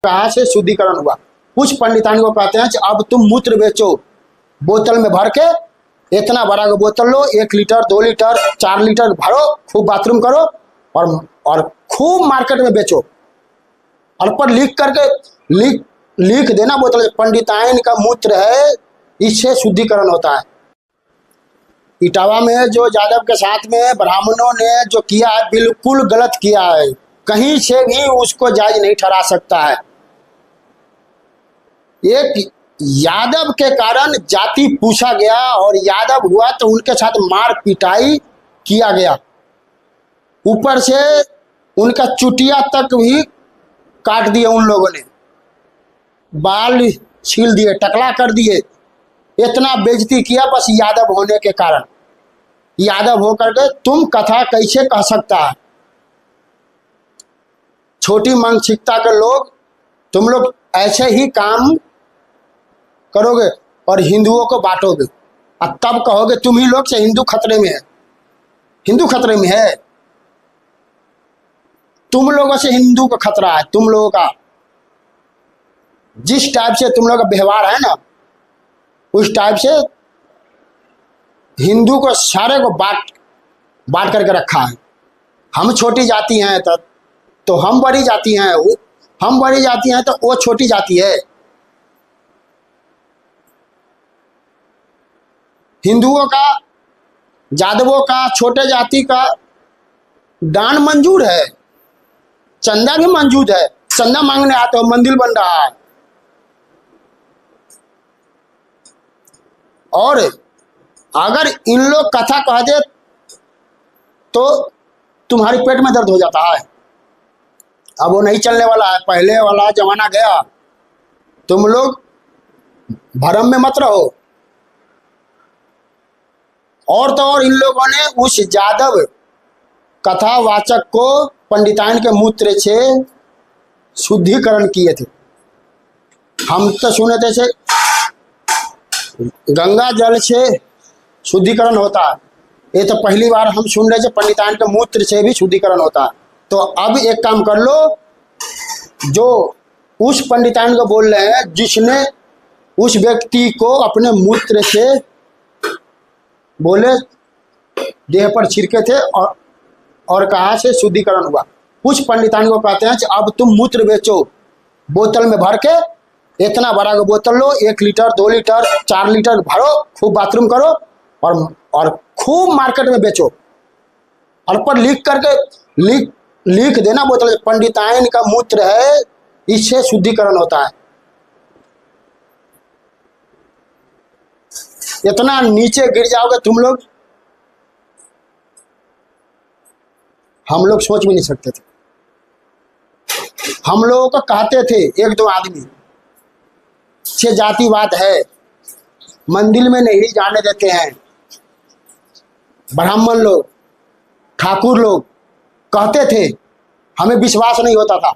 कहाँ से शुद्धिकरण हुआ। कुछ पंडितानी को कहते हैं कि अब तुम मूत्र बेचो, बोतल में भर के इतना बड़ा का बोतल लो, 1 लीटर 2 लीटर 4 लीटर भरो, खूब बाथरूम करो और खूब मार्केट में बेचो। और पर लिख करके लिख देना बोतल, पंडिताइन का मूत्र है, इससे शुद्धिकरण होता है। इटावा में जो यादव के साथ में ब्राह्मणों ने जो किया है बिल्कुल गलत किया है, कहीं से भी उसको जायज नहीं ठहरा सकता है। एक यादव के कारण जाति पूछा गया और यादव हुआ तो उनके साथ मार पिटाई किया गया, ऊपर से उनका चुटिया तक भी काट दिए उन लोगों ने, बाल छील दिए, टकला कर दिए, इतना बेइज्जती किया बस यादव होने के कारण। यादव होकर के तुम कथा कैसे कह सकता है। छोटी मानसिकता के लोग, तुम लोग ऐसे ही काम करोगे और हिंदुओं को बांटोगे और तब कहोगे तुम ही लोग से हिंदू खतरे में है। हिंदू खतरे में है, तुम लोगों से हिंदू का खतरा है। तुम लोगों का जिस टाइप से तुम लोगों का व्यवहार है ना, उस टाइप से हिंदू को सारे को बांट करके रखा है। हम छोटी जाति हैं तो हम बड़ी जाति हैं, हम बड़ी जाति हैं तो वो छोटी जाति है। हिंदुओं का, यादवों का, छोटे जाति का दान मंजूर है, चंदा भी मंजूर है, चंदा मांगने आते हो, मंदिर बन रहा है। और अगर इन लोग कथा कह दे तो तुम्हारी पेट में दर्द हो जाता है। अब वो नहीं चलने वाला है, पहले वाला जमाना गया। तुम लोग भरम में मत रहो। और तो और इन लोगों ने उस यादव कथावाचक को पंडिताइन के मूत्र से शुद्धिकरण किए थे। हम तो सुने थे से गंगा जल से शुद्धिकरण होता है, ये तो पहली बार हम सुन रहे थे पंडिताइन के मूत्र से भी शुद्धिकरण होता है। तो अब एक काम कर लो, जो उस पंडिताइन को बोल रहे हैं जिसने उस व्यक्ति को अपने मूत्र से बोले देह पर छिड़के थे और कहा से शुद्धिकरण हुआ। कुछ पंडिताइन को कहते हैं कि अब तुम मूत्र बेचो, बोतल में भर के इतना बड़ा का बोतल लो, 1 लीटर 2 लीटर 4 लीटर भरो, खूब बाथरूम करो और खूब मार्केट में बेचो। और पर लिख करके लिख देना बोतल, पंडिताइन का मूत्र है, इससे शुद्धिकरण होता है। इतना नीचे गिर जाओगे तुम लोग, हम लोग सोच भी नहीं सकते थे। हम लोगों को कहते थे 1-2 आदमी से जातिवाद है, मंदिर में नहीं जाने देते हैं। ब्राह्मण लोग, ठाकुर लोग कहते थे, हमें विश्वास नहीं होता था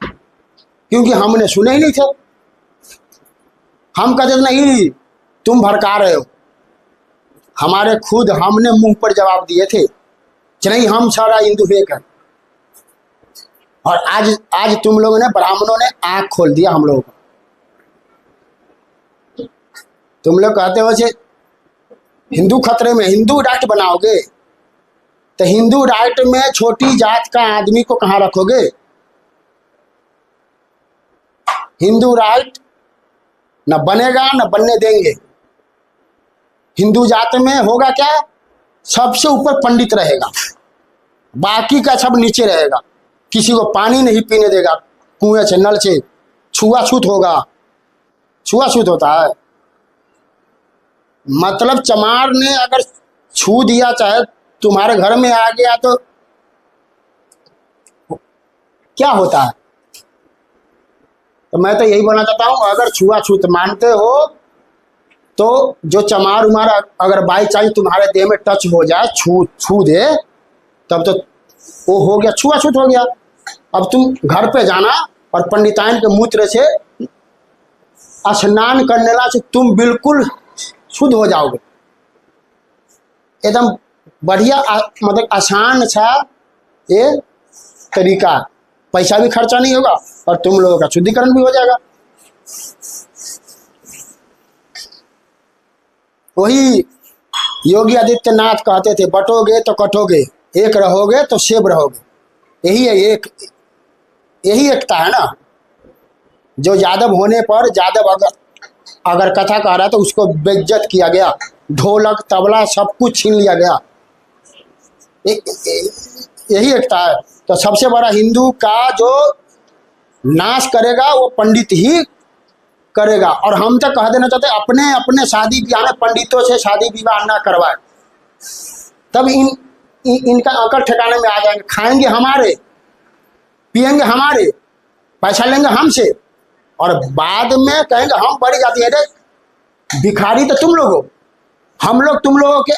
क्योंकि हमने सुने ही नहीं थे। हम कहते थे नहीं तुम भड़का रहे हो। हमारे खुद हमने मुंह पर जवाब दिए थे कि नहीं हम सारा हिंदू एक है। और आज तुम लोगों ने, ब्राह्मणों ने आंख खोल दिया हम लोगों को। तुम लोग कहते हो कि हिंदू खतरे में, हिंदू राष्ट्र बनाओगे तो हिंदू राष्ट्र में छोटी जात का आदमी को कहां रखोगे। हिंदू राष्ट्र न बनेगा न बनने देंगे। हिंदू जात में होगा क्या, सबसे ऊपर पंडित रहेगा, बाकी का सब नीचे रहेगा। किसी को पानी नहीं पीने देगा, कुएं से नल से, छुआछूत होगा। छुआछूत होता है मतलब चमार ने अगर छू दिया, चाहे तुम्हारे घर में आ गया तो क्या होता है। तो मैं तो यही बोलना चाहता हूं, अगर छुआछूत मानते हो तो जो चमार उमार अगर बाई चांस तुम्हारे देह में टच हो जाए, छू दे, तब तो वो हो गया, छुआछूत हो गया। अब तुम घर पे जाना और पंडिताइन के मूत्र से स्नान करने ला से तुम बिल्कुल शुद्ध हो जाओगे। एकदम बढ़िया, मतलब आसान सा ये तरीका। पैसा भी खर्चा नहीं होगा और तुम लोगों का शुद्धिकरण भी हो जाएगा। वही योगी आदित्यनाथ कहते थे, बटोगे तो कटोगे, एक रहोगे तो सेब रहोगे। यही है, यही एकता है ना। जो यादव होने पर यादव अगर कथा कह रहा है तो उसको बेइज्जत किया गया, ढोलक तबला सब कुछ छीन लिया गया। यही एकता है। तो सबसे बड़ा हिंदू का जो नाश करेगा वो पंडित ही करेगा। और हम तो कह देना चाहते अपने अपने शादी ब्याह में पंडितों से शादी विवाह ना करवाए, तब इनका अकल ठिकाने में आ जाएंगे। खाएंगे हमारे, पिएंगे हमारे, पैसा लेंगे हमसे और बाद में कहेंगे हम बड़ी जाति है। भिखारी तो तुम लोग हो, हम लोग तुम लोगों के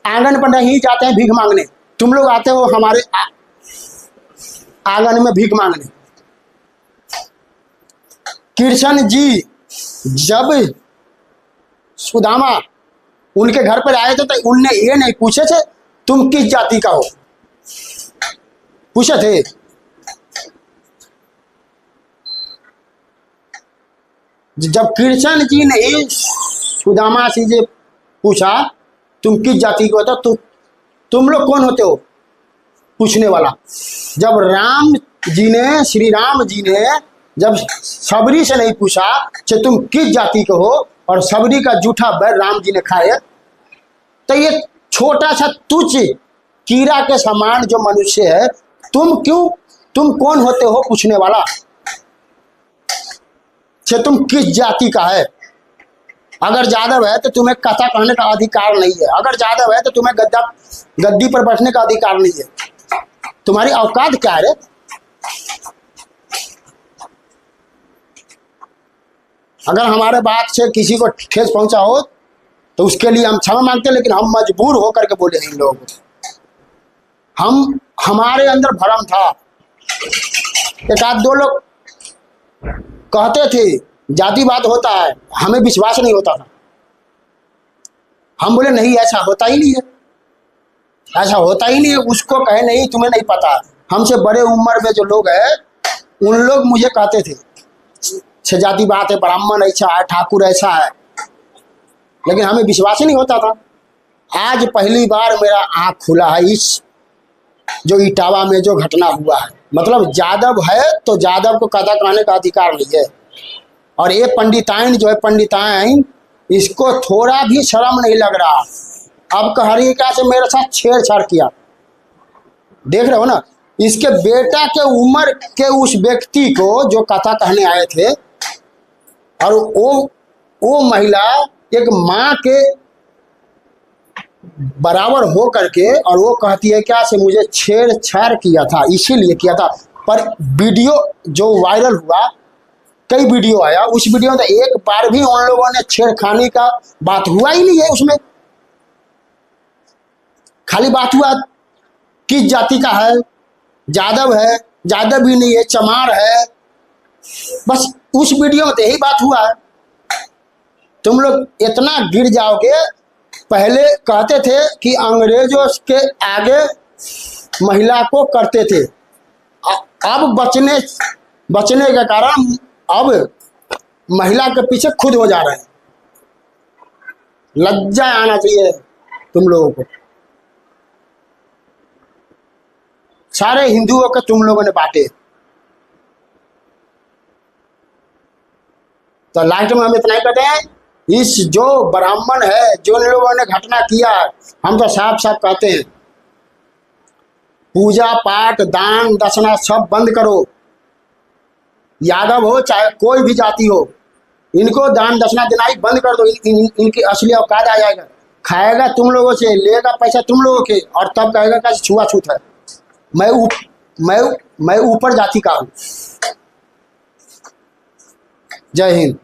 आंगन पर नहीं जाते हैं भीख मांगने, तुम लोग आते हो हमारे आंगन में भीख मांगने। कृष्ण जी जब सुदामा उनके घर पर आए थे तो उनने ये नहीं पूछे थे तुम किस जाति का हो, पूछे थे? जब कृष्ण जी ने ही सुदामा से ये पूछा तुम किस जाति को हो, तो तुम लोग कौन होते हो पूछने वाला। जब राम जी ने, श्री राम जी ने जब सबरी से नहीं पूछा कि तुम किस जाति के हो और सबरी का जूठा बैर राम जी ने खाए, तो ये छोटा सा तुच्छ कीड़ा के समान जो मनुष्य है, तुम कौन होते हो पूछने वाला, कि तुम किस जाति का है। अगर यादव है तो तुम्हें कथा कहने का अधिकार नहीं है, अगर यादव है तो तुम्हें गद्दी पर बैठने का अधिकार नहीं है। तुम्हारी औकात क्या है? अगर हमारे बात से किसी को ठेस पहुंचा हो तो उसके लिए हम क्षमा मांगते हैं, लेकिन हम मजबूर होकर के बोले इन लोगों को। हमारे अंदर भरम था। एक आध दो लोग कहते थे जातिवाद होता है, हमें विश्वास नहीं होता था। हम बोले नहीं, ऐसा होता ही नहीं है, ऐसा होता ही नहीं है। उसको कहे नहीं तुम्हें नहीं पता। हमसे बड़े उम्र में जो लोग हैं उन लोग मुझे कहते थे जातिवाद है, ब्राह्मण ऐसा है, ठाकुर ऐसा है, लेकिन हमें विश्वास ही नहीं होता था। आज पहली बार मेरा आँख खुला है इस जो इटावा में जो घटना हुआ है। मतलब यादव है तो यादव को कथा कहने का अधिकार नहीं है। और ये पंडिताइन जो है, पंडिताइन इसको थोड़ा भी शर्म नहीं लग रहा। अब कहरिका से मेरे साथ छेड़छाड़ किया, देख रहे हो ना। इसके बेटा के उम्र के उस व्यक्ति को जो कथा कहने आए थे, और वो महिला एक माँ के बराबर हो करके, और वो कहती है क्या से मुझे छेड़छाड़ किया था, इसीलिए किया था। पर वीडियो जो वायरल हुआ, कई वीडियो आया, उस वीडियो में तो एक बार भी उन लोगों ने छेड़खानी का बात हुआ ही नहीं है। उसमें खाली बात हुआ किस जाति का है, यादव है, यादव भी नहीं है, चमार है, बस उस वीडियो में तो यही बात हुआ है। तुम लोग इतना गिर जाओगे। पहले कहते थे कि अंग्रेजों के आगे महिला को करते थे, अब बचने के कारण अब महिला के पीछे खुद हो जा रहे हैं। लज्जा आना चाहिए तुम लोगों को। सारे हिंदुओं को तुम लोगों ने बांटे। तो लास्ट में हम इतना ही कहते हैं, इस जो ब्राह्मण है, जो इन लोगों ने घटना किया, हम तो साफ साफ कहते हैं पूजा पाठ दान दक्षिणा सब बंद करो। यादव हो चाहे कोई भी जाति हो, इनको दान दक्षिणा देना ही बंद कर दो। इनकी असली औकात आ जाएगा। खाएगा तुम लोगों से, लेगा पैसा तुम लोगों के, और तब कहेगा कि छुआछूत है। मैं ऊपर जाति का हूं। जय हिंद।